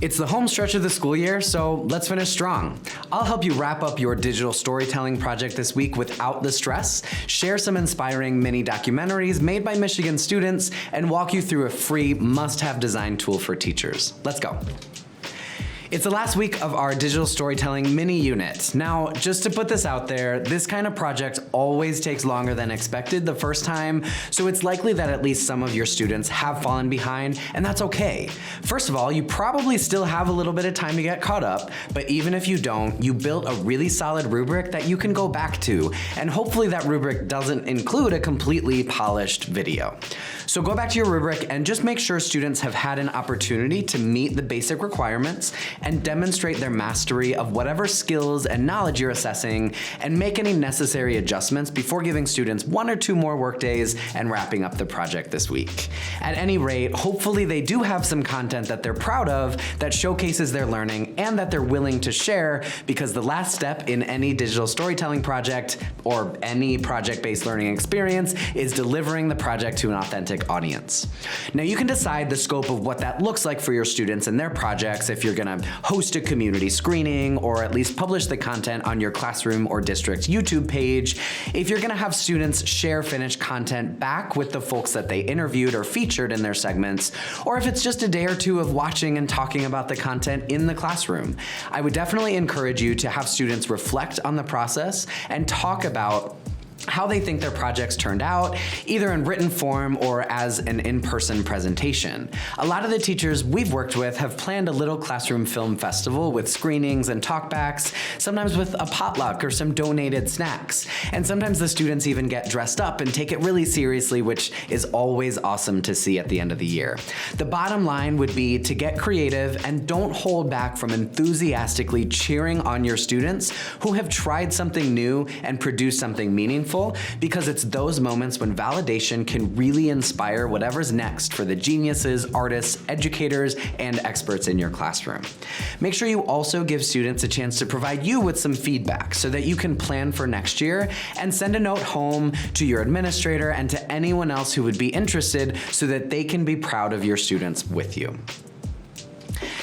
It's the home stretch of the school year, so let's finish strong. I'll help you wrap up your digital storytelling project this week without the stress, share some inspiring mini documentaries made by Michigan students, and walk you through a free must-have design tool for teachers. Let's go. It's the last week of our digital storytelling mini unit. Now, just to put this out there, this kind of project always takes longer than expected the first time, so it's likely that at least some of your students have fallen behind, and that's okay. First of all, you probably still have a little bit of time to get caught up, but even if you don't, you built a really solid rubric that you can go back to, and hopefully that rubric doesn't include a completely polished video. So go back to your rubric and just make sure students have had an opportunity to meet the basic requirements and demonstrate their mastery of whatever skills and knowledge you're assessing, and make any necessary adjustments before giving students 1 or 2 more work days and wrapping up the project this week. At any rate, hopefully they do have some content that they're proud of that showcases their learning and that they're willing to share, because the last step in any digital storytelling project or any project-based learning experience is delivering the project to an authentic audience. Now you can decide the scope of what that looks like for your students and their projects if you're gonna host a community screening or at least publish the content on your classroom or district YouTube page, if you're gonna have students share finished content back with the folks that they interviewed or featured in their segments, or if it's just a day or 2 of watching and talking about the content in the classroom. I would definitely encourage you to have students reflect on the process and talk about how they think their projects turned out, either in written form or as an in-person presentation. A lot of the teachers we've worked with have planned a little classroom film festival with screenings and talkbacks, sometimes with a potluck or some donated snacks. And sometimes the students even get dressed up and take it really seriously, which is always awesome to see at the end of the year. The bottom line would be to get creative and don't hold back from enthusiastically cheering on your students who have tried something new and produced something meaningful, because it's those moments when validation can really inspire whatever's next for the geniuses, artists, educators, and experts in your classroom. Make sure you also give students a chance to provide you with some feedback so that you can plan for next year, and send a note home to your administrator and to anyone else who would be interested so that they can be proud of your students with you.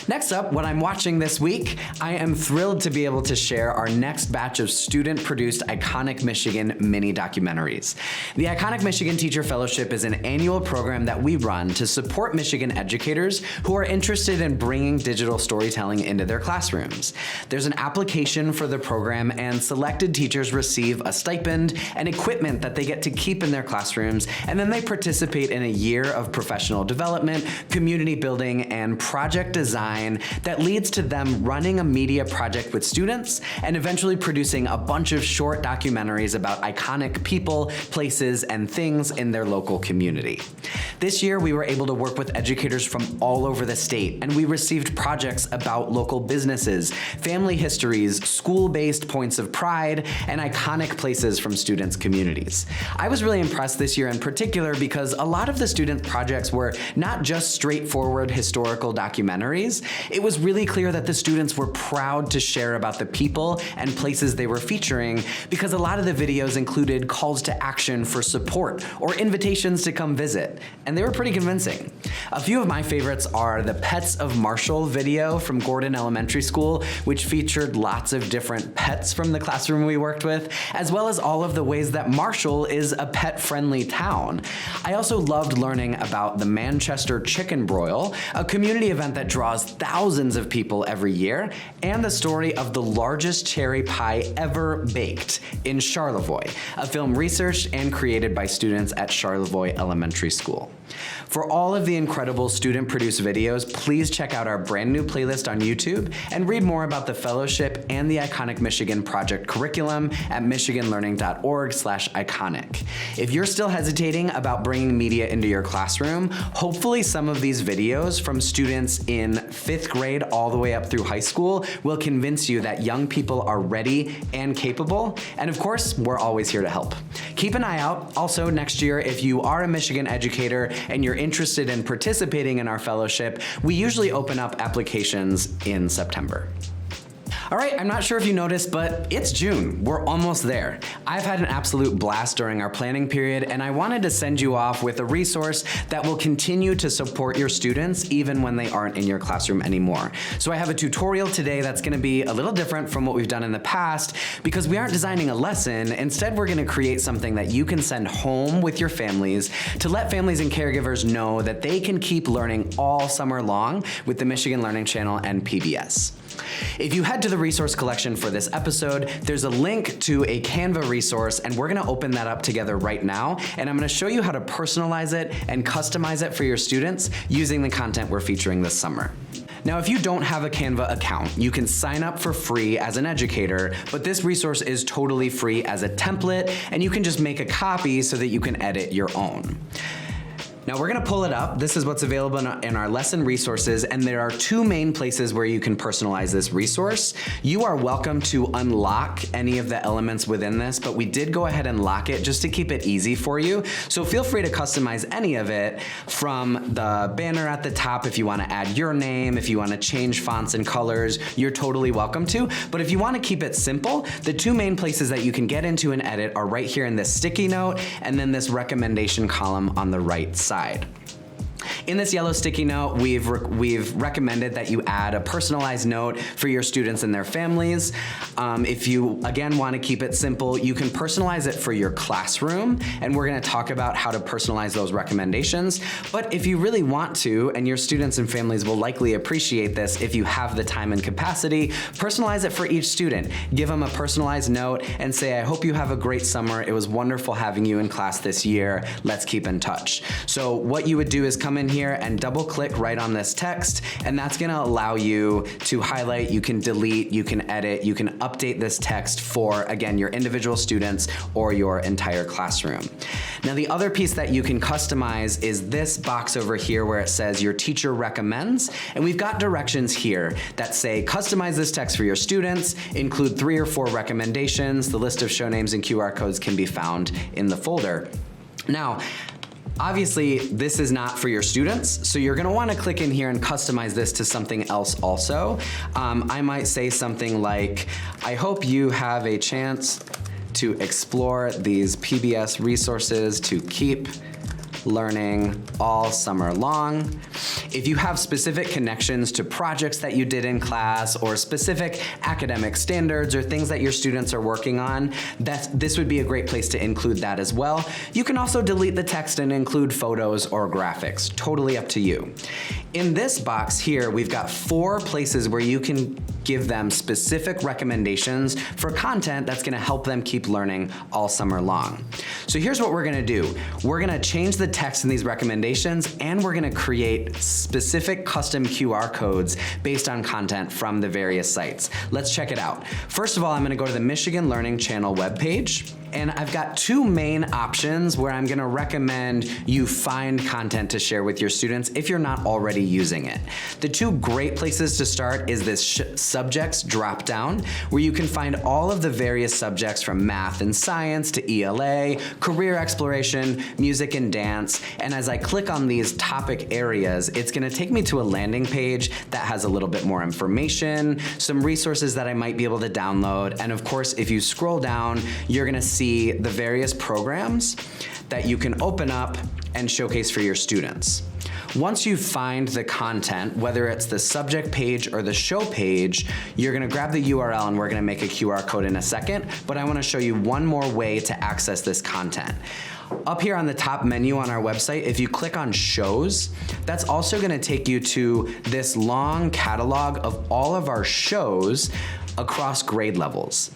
Next up, what I'm watching this week, I am thrilled to be able to share our next batch of student-produced Iconic Michigan mini documentaries. The Iconic Michigan Teacher Fellowship is an annual program that we run to support Michigan educators who are interested in bringing digital storytelling into their classrooms. There's an application for the program, and selected teachers receive a stipend and equipment that they get to keep in their classrooms, and then they participate in a year of professional development, community building, and project design that leads to them running a media project with students and eventually producing a bunch of short documentaries about iconic people, places, and things in their local community. This year, we were able to work with educators from all over the state, and we received projects about local businesses, family histories, school-based points of pride, and iconic places from students' communities. I was really impressed this year in particular because a lot of the student projects were not just straightforward historical documentaries. It was really clear that the students were proud to share about the people and places they were featuring, because a lot of the videos included calls to action for support or invitations to come visit, and they were pretty convincing. A few of my favorites are the Pets of Marshall video from Gordon Elementary School, which featured lots of different pets from the classroom we worked with, as well as all of the ways that Marshall is a pet-friendly town. I also loved learning about the Manchester Chicken Broil, a community event that draws thousands of people every year, and the story of the largest cherry pie ever baked in Charlevoix, a film researched and created by students at Charlevoix Elementary School. For all of the incredible student-produced videos, please check out our brand new playlist on YouTube and read more about the fellowship and the Iconic Michigan project curriculum at michiganlearning.org/iconic. If you're still hesitating about bringing media into your classroom, hopefully some of these videos from students in 5th grade all the way up through high school will convince you that young people are ready and capable, and of course, we're always here to help. Keep an eye out also next year if you are a Michigan educator and you're interested in participating in our fellowship. We usually open up applications in September. All right, I'm not sure if you noticed, but it's June. We're almost there. I've had an absolute blast during our planning period, and I wanted to send you off with a resource that will continue to support your students even when they aren't in your classroom anymore. So I have a tutorial today that's gonna be a little different from what we've done in the past because we aren't designing a lesson. Instead, we're gonna create something that you can send home with your families to let families and caregivers know that they can keep learning all summer long with the Michigan Learning Channel and PBS. If you head to the resource collection for this episode, there's a link to a Canva resource, and we're gonna open that up together right now, and I'm gonna show you how to personalize it and customize it for your students using the content we're featuring this summer. Now, if you don't have a Canva account, you can sign up for free as an educator, but this resource is totally free as a template, and you can just make a copy so that you can edit your own. Now we're gonna pull it up. This is what's available in our lesson resources, and there are two main places where you can personalize this resource. You are welcome to unlock any of the elements within this, but we did go ahead and lock it just to keep it easy for you. So feel free to customize any of it, from the banner at the top if you wanna add your name, if you wanna change fonts and colors, you're totally welcome to. But if you wanna keep it simple, the two main places that you can get into and edit are right here in this sticky note and then this recommendation column on the right side. In this yellow sticky note, we've recommended that you add a personalized note for your students and their families. If you, again, want to keep it simple, you can personalize it for your classroom, and we're going to talk about how to personalize those recommendations. But if you really want to, and your students and families will likely appreciate this if you have the time and capacity, personalize it for each student. Give them a personalized note and say, I hope you have a great summer. It was wonderful having you in class this year. Let's keep in touch. So what you would do is come in here and double click right on this text, and that's gonna allow you to highlight, you can delete, you can edit, you can update this text for, again, your individual students or your entire classroom. Now the other piece that you can customize is this box over here where it says your teacher recommends, and we've got directions here that say customize this text for your students, include 3 or 4 recommendations. The list of show names and QR codes can be found in the folder. Now, obviously, this is not for your students, so you're gonna wanna click in here and customize this to something else also. I might say something like, I hope you have a chance to explore these PBS resources to keep learning all summer long. If you have specific connections to projects that you did in class or specific academic standards or things that your students are working on, this would be a great place to include that as well. You can also delete the text and include photos or graphics, totally up to you. In this box here, we've got 4 places where you can give them specific recommendations for content that's gonna help them keep learning all summer long. So here's what we're gonna do. We're gonna change the text in these recommendations, and we're gonna create specific custom QR codes based on content from the various sites. Let's check it out. First of all, I'm gonna go to the Michigan Learning Channel webpage, and I've got 2 main options where I'm gonna recommend you find content to share with your students if you're not already using it. The 2 great places to start is this subjects drop down, where you can find all of the various subjects from math and science to ELA, career exploration, music and dance. And as I click on these topic areas, it's gonna take me to a landing page that has a little bit more information, some resources that I might be able to download. And of course, if you scroll down, you're gonna see the various programs that you can open up and showcase for your students. Once you find the content, whether it's the subject page or the show page, you're gonna grab the URL, and we're gonna make a QR code in a second, but I wanna show you one more way to access this content. Up here on the top menu on our website, if you click on shows, that's also gonna take you to this long catalog of all of our shows across grade levels.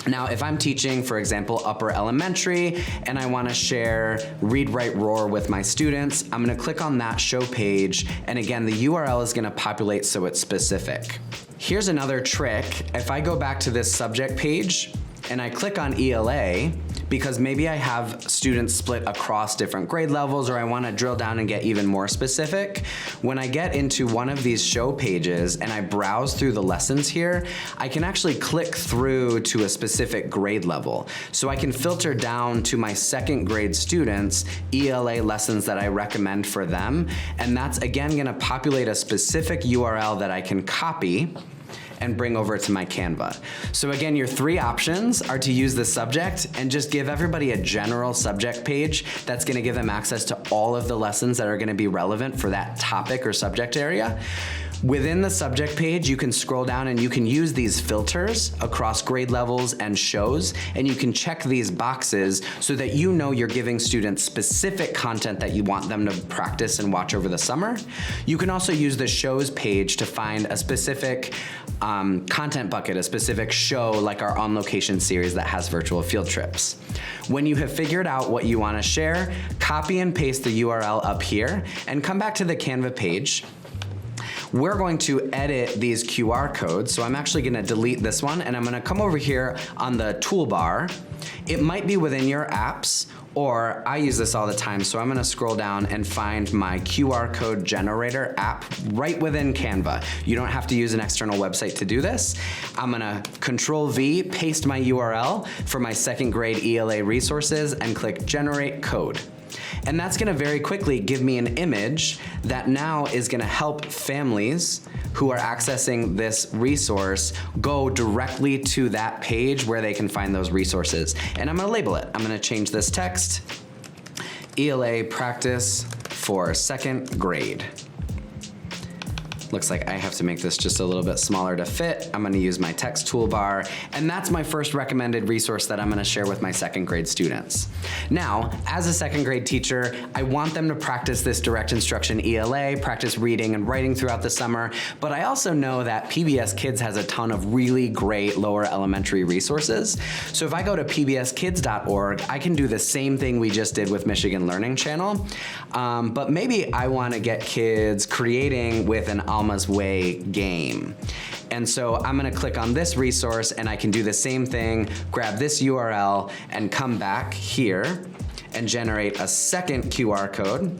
Now, if I'm teaching, for example, upper elementary, and I wanna share Read, Write, Roar with my students, I'm gonna click on that show page, and again, the URL is gonna populate so it's specific. Here's another trick. If I go back to this subject page, and I click on ELA, because maybe I have students split across different grade levels, or I wanna drill down and get even more specific. When I get into one of these show pages and I browse through the lessons here, I can actually click through to a specific grade level. So I can filter down to my 2nd grade students, ELA lessons that I recommend for them, and that's again gonna populate a specific URL that I can copy. and bring over to my Canva. So again, your three options are to use the subject and just give everybody a general subject page that's gonna give them access to all of the lessons that are gonna be relevant for that topic or subject area. Within the subject page, you can scroll down and you can use these filters across grade levels and shows, and you can check these boxes so that you know you're giving students specific content that you want them to practice and watch over the summer. You can also use the shows page to find a specific content bucket, a specific show like our On Location series that has virtual field trips. When you have figured out what you want to share, copy and paste the URL up here and come back to the Canva page. We're going to edit these QR codes. So I'm actually gonna delete this one and I'm gonna come over here on the toolbar. It might be within your apps, or I use this all the time, so I'm gonna scroll down and find my QR code generator app right within Canva. You don't have to use an external website to do this. I'm gonna Control V, paste my URL for my second grade ELA resources and click Generate Code. And that's gonna very quickly give me an image that now is gonna help families who are accessing this resource go directly to that page where they can find those resources. And I'm gonna label it. I'm gonna change this text, ELA practice for second grade. Looks like I have to make this just a little bit smaller to fit. I'm gonna use my text toolbar, and that's my first recommended resource that I'm gonna share with my second grade students. Now, as a second grade teacher, I want them to practice this direct instruction ELA, practice reading and writing throughout the summer, but I also know that PBS Kids has a ton of really great lower elementary resources. So if I go to pbskids.org, I can do the same thing we just did with Michigan Learning Channel, but maybe I wanna get kids creating with an Alma's Way game. And so I'm gonna click on this resource and I can do the same thing, grab this URL and come back here and generate a second QR code.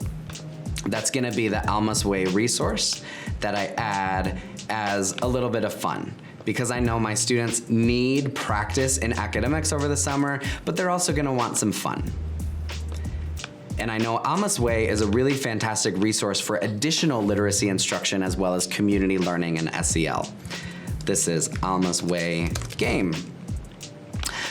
That's gonna be the Alma's Way resource that I add as a little bit of fun, because I know my students need practice in academics over the summer, but they're also gonna want some fun. And I know Alma's Way is a really fantastic resource for additional literacy instruction as well as community learning and SEL. This is Alma's Way game.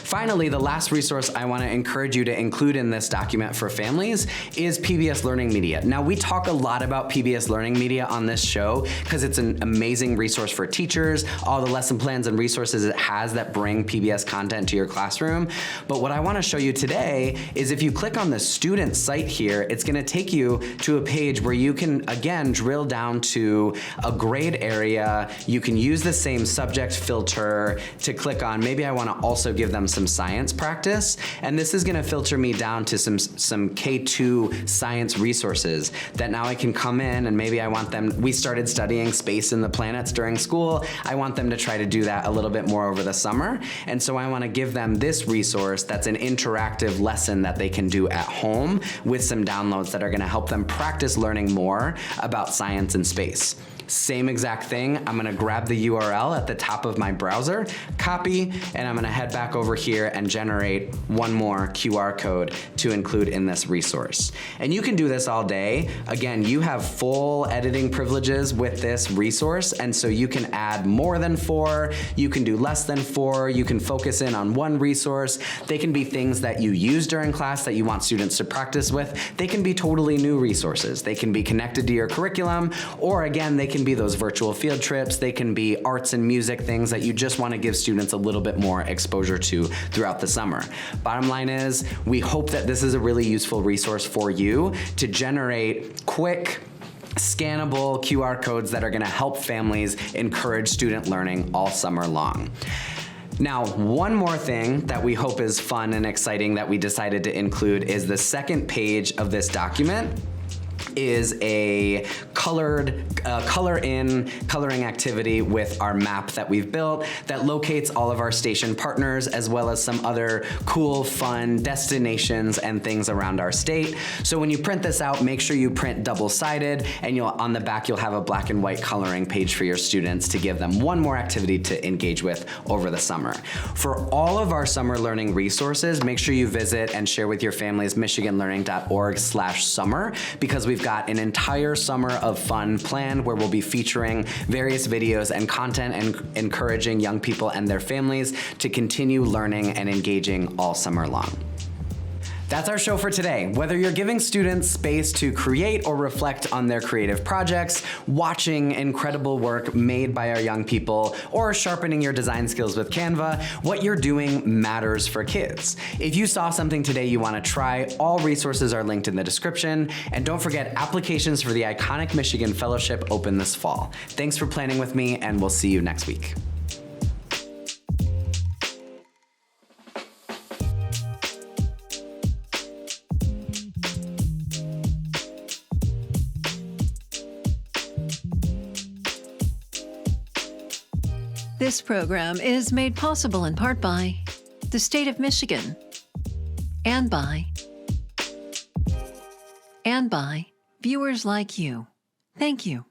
Finally, the last resource I want to encourage you to include in this document for families is PBS Learning Media. Now, we talk a lot about PBS Learning Media on this show because it's an amazing resource for teachers, all the lesson plans and resources it has that bring PBS content to your classroom. But what I want to show you today is if you click on the student site here, it's going to take you to a page where you can, again, drill down to a grade area. You can use the same subject filter to click on, maybe I want to also give them some science practice, and this is gonna filter me down to some K2 science resources that now I can come in and maybe I want them, we started studying space and the planets during school, I want them to try to do that a little bit more over the summer, and so I wanna give them this resource that's an interactive lesson that they can do at home with some downloads that are gonna help them practice learning more about science and space. Same exact thing, I'm gonna grab the URL at the top of my browser, copy, and I'm gonna head back over here and generate one more QR code to include in this resource. And you can do this all day. Again, you have full editing privileges with this resource, and so you can add more than 4, you can do less than 4, you can focus in on one resource. They can be things that you use during class that you want students to practice with. They can be totally new resources. They can be connected to your curriculum, or again, they can be those virtual field trips, they can be arts and music things that you just want to give students a little bit more exposure to throughout the summer. Bottom line is, we hope that this is a really useful resource for you to generate quick, scannable QR codes that are going to help families encourage student learning all summer long. Now, one more thing that we hope is fun and exciting that we decided to include is the second page of this document is a coloring activity with our map that we've built that locates all of our station partners as well as some other cool, fun destinations and things around our state. So when you print this out, make sure you print double-sided, and on the back you'll have a black and white coloring page for your students to give them one more activity to engage with over the summer. For all of our summer learning resources, make sure you visit and share with your families michiganlearning.org/summer, because we've got an entire summer of fun planned where we'll be featuring various videos and content and encouraging young people and their families to continue learning and engaging all summer long. That's our show for today. Whether you're giving students space to create or reflect on their creative projects, watching incredible work made by our young people, or sharpening your design skills with Canva, what you're doing matters for kids. If you saw something today you want to try, all resources are linked in the description. And don't forget, applications for the Iconic Michigan Fellowship open this fall. Thanks for planning with me, and we'll see you next week. This program is made possible in part by the state of Michigan and by viewers like you. Thank you.